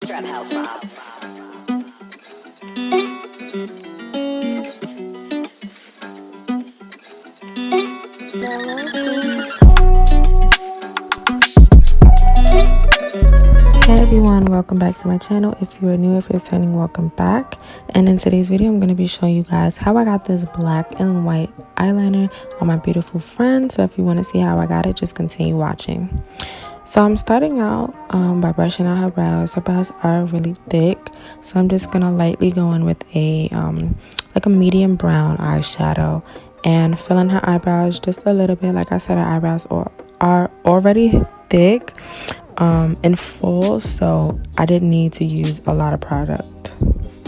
Trap House Mob. Hey everyone, welcome back to my channel. If you are new, if you're returning, welcome back. And in today's video, I'm going to be showing you guys how I got this black and white eyeliner on my beautiful friend. So if you want to see how I got it, just continue watching. So I'm starting out by brushing out her brows. Her brows are really thick, so I'm just going to lightly go in with a like a medium brown eyeshadow and fill in her eyebrows just a little bit. Like I said, her eyebrows are already thick in full, so I didn't need to use a lot of product.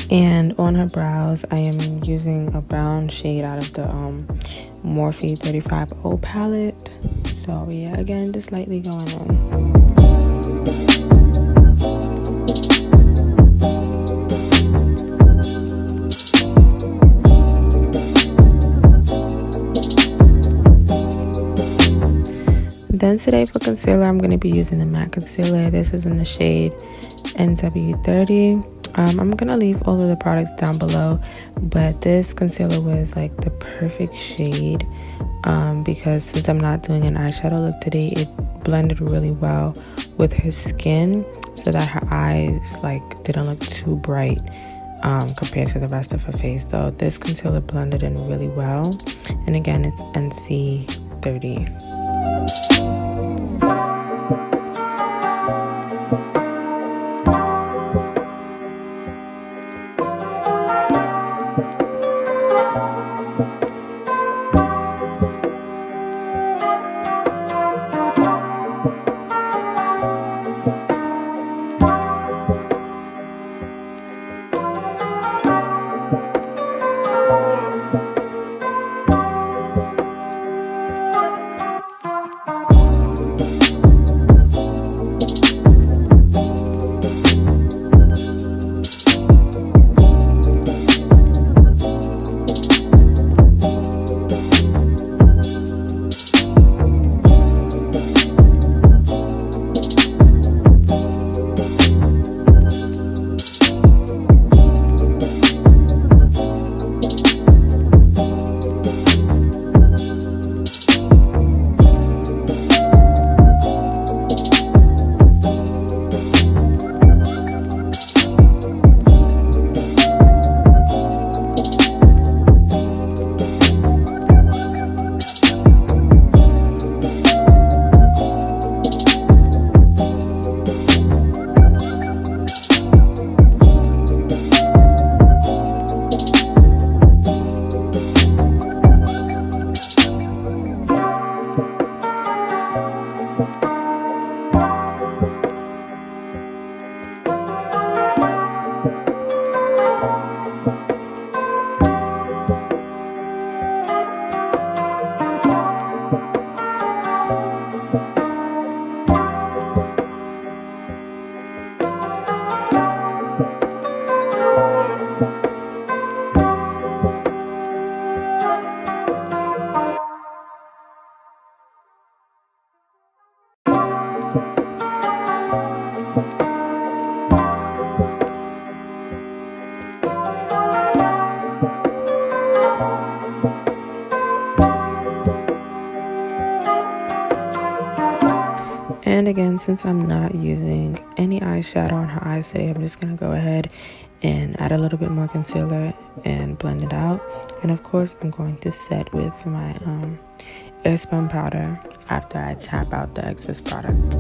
And on her brows, I am using a brown shade out of the Morphe 35O palette. So yeah, again, just lightly going in. Then today for concealer, I'm going to be using the matte concealer. This is in the shade NW30. I'm going to leave all of the products down below, but this concealer was like the perfect shade because since I'm not doing an eyeshadow look today, it blended really well with her skin so that her eyes like didn't look too bright compared to the rest of her face. Though this concealer blended in really well, and again, it's NC30. And again, since I'm not using any eyeshadow on her eyes today, I'm just going to go ahead and add a little bit more concealer and blend it out. And of course, I'm going to set with my airspun powder after I tap out the excess product.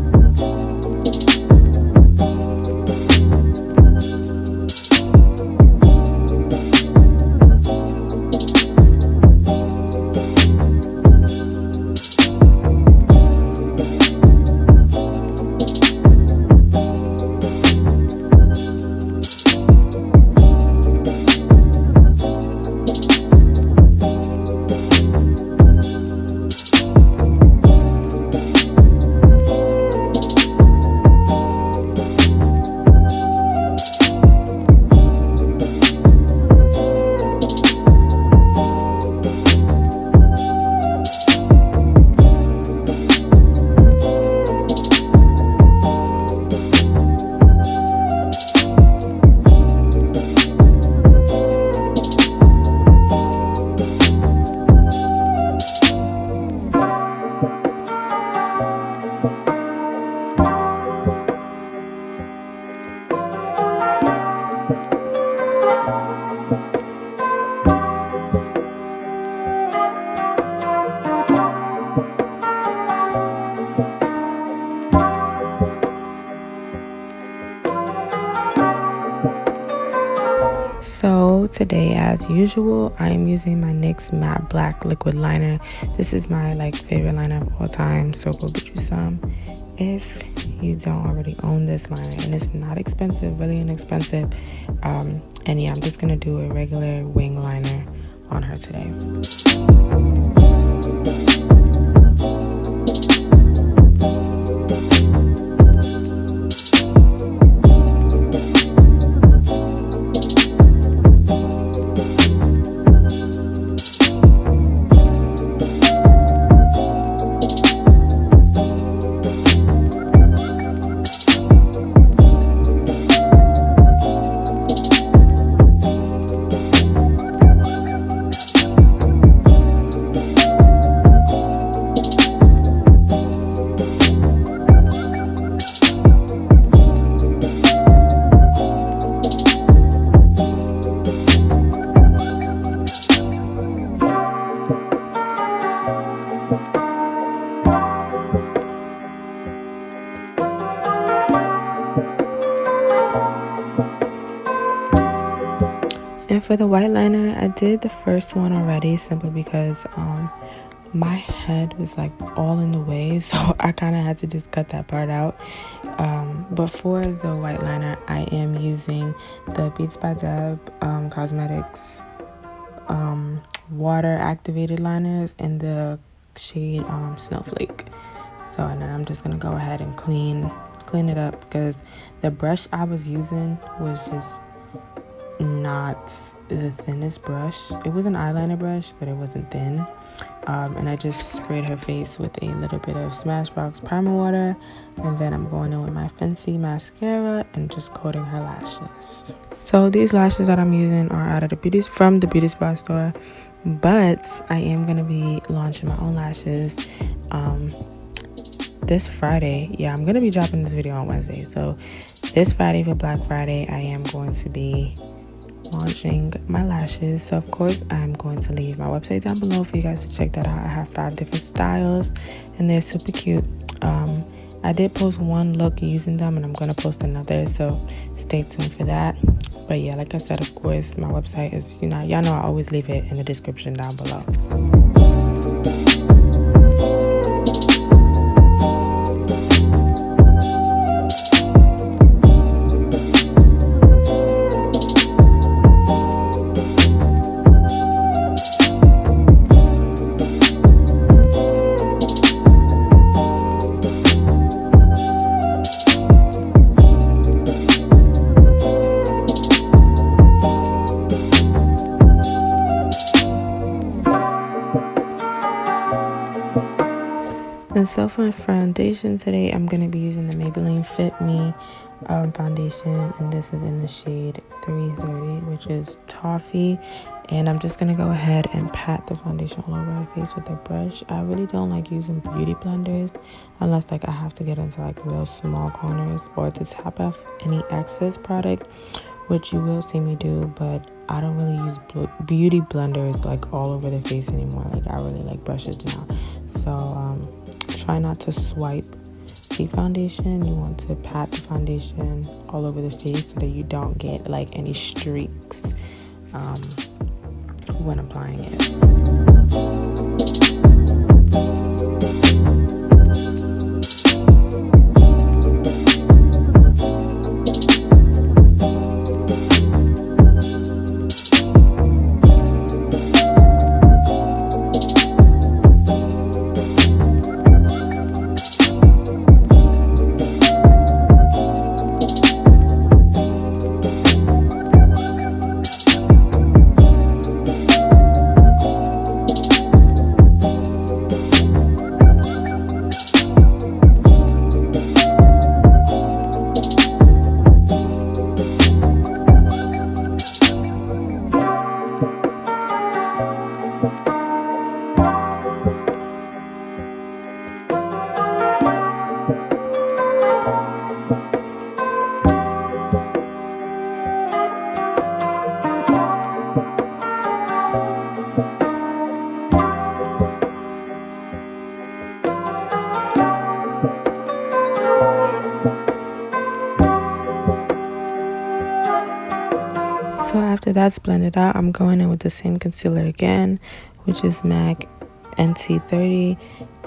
So today, as usual, I am using my NYX matte black liquid liner. This is my favorite liner of all time, so go get you some if you don't already own this liner. And it's not expensive, really inexpensive. And yeah, I'm just gonna do a regular wing liner on her today. And for the white liner, I did the first one already simply because my head was all in the way, so I kind of had to just cut that part out. But for the white liner, I am using the Beats by Deb Cosmetics water activated liners in the shade Snowflake. So, and then I'm just gonna go ahead and clean it up because the brush I was using was just not the thinnest brush. It was an eyeliner brush, but it wasn't thin. And I just sprayed her face with a little bit of Smashbox primer water, and then I'm going in with my Fenty mascara and just coating her lashes. So these lashes that I'm using are out of from the beauty spot store, but I am gonna be launching my own lashes this Friday. Yeah, I'm gonna be dropping this video on Wednesday, so this Friday for Black Friday I am going to be launching my lashes. So of course I'm going to leave my website down below for you guys to check that out. I have 5 different styles and they're super cute. I did post one look using them and I'm going to post another, so stay tuned for that. But yeah, like I said, of course my website is, y'all know I always leave it in the description down below. And so for my foundation today, I'm going to be using the Maybelline Fit Me foundation, and this is in the shade 330, which is Toffee. And I'm just going to go ahead and pat the foundation all over my face with a brush. I really don't like using beauty blenders unless I have to get into real small corners or to tap off any excess product, which you will see me do, but I don't really use beauty blenders all over the face anymore. I really like brushes now. So try not to swipe the foundation. You want to pat the foundation all over the face so that you don't get any streaks when applying it. So after that's blended out, I'm going in with the same concealer again, which is MAC NC30,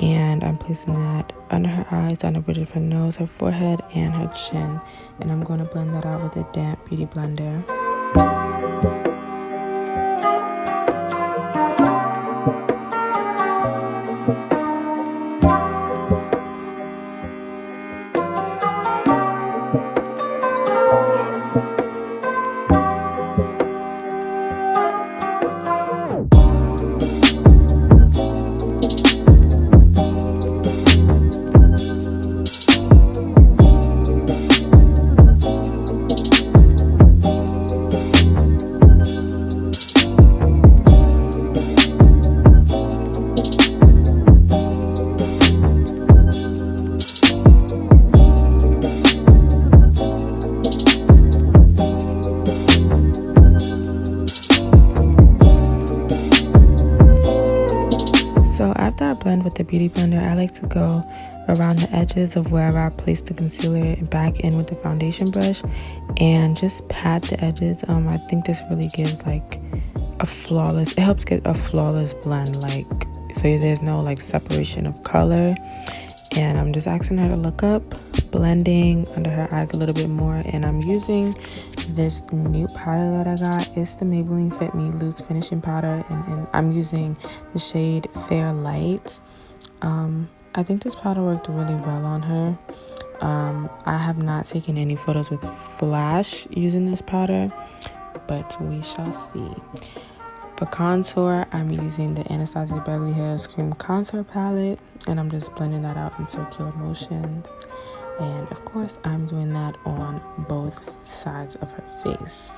and I'm placing that under her eyes, down the bridge of her nose, her forehead, and her chin. And I'm going to blend that out with a damp beauty blender. After I blend with the beauty blender, I like to go around the edges of wherever I place the concealer and back in with the foundation brush and just pat the edges. I think this really gives like it helps get a flawless blend, like so there's no like separation of color. And I'm just asking her to look up, blending under her eyes a little bit more. And I'm using this new powder that I got. It's the Maybelline Fit Me Loose finishing powder, and I'm using the shade Fair Light. I think this powder worked really well on her. I have not taken any photos with flash using this powder, but we shall see. For contour, I'm using the Anastasia Beverly Hills Cream Contour Palette, and I'm just blending that out in circular motions. And of course, I'm doing that on both sides of her face.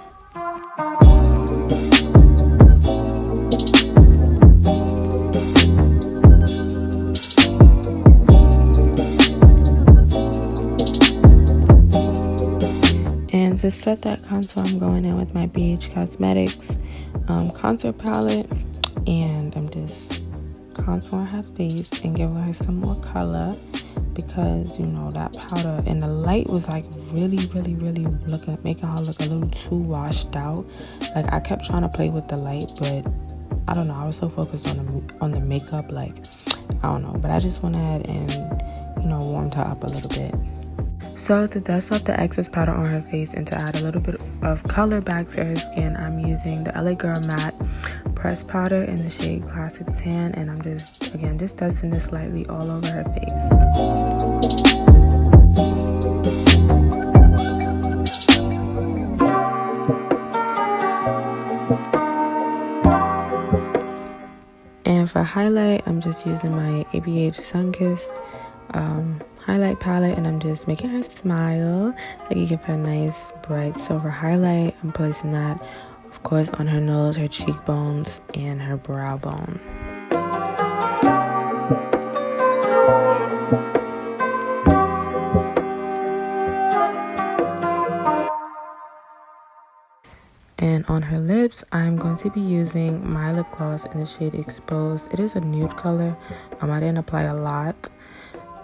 And to set that contour, I'm going in with my BH Cosmetics contour palette, and I'm just contouring her face and giving her some more color, because you know that powder and the light was like really making her look a little too washed out. Like I kept trying to play with the light, but I don't know, I was so focused on the makeup, like I don't know, but I just went ahead and warmed her up a little bit. So to dust off the excess powder on her face and to add a little bit of color back to her skin, I'm using the LA Girl Matte Pressed Powder in the shade Classic Tan, and I'm just dusting this lightly all over her face. And for highlight, I'm just using my ABH Sunkissed highlight palette, and I'm just making her smile, like you give her a nice bright silver highlight. I'm placing that, of course, on her nose, her cheekbones, and her brow bone. And on her lips, I'm going to be using my lip gloss in the shade Exposed. It is a nude color. I didn't apply a lot,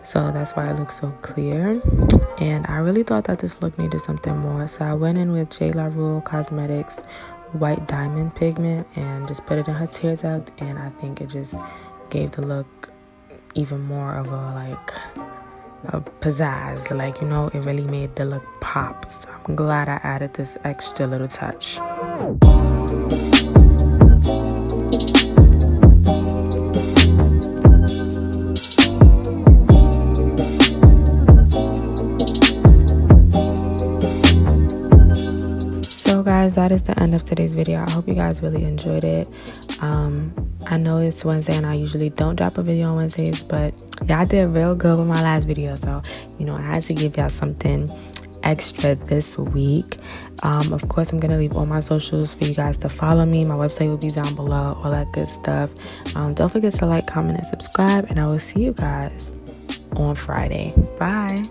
so that's why it looks so clear. And I really thought that this look needed something more, so I went in with J. La Rule Cosmetics White Diamond Pigment and just put it in her tear duct, and I think it just gave the look even more of a pizzazz, like it really made the look pop. So I'm glad I added this extra little touch. So guys, that is the end of today's video. I hope you guys really enjoyed it. I know it's Wednesday and I usually don't drop a video on Wednesdays, but y'all did real good with my last video, so I had to give y'all something extra this week. Of course, I'm gonna leave all my socials for you guys to follow me. My website will be down below, all that good stuff. Don't forget to like, comment, and subscribe, and I will see you guys on Friday. Bye.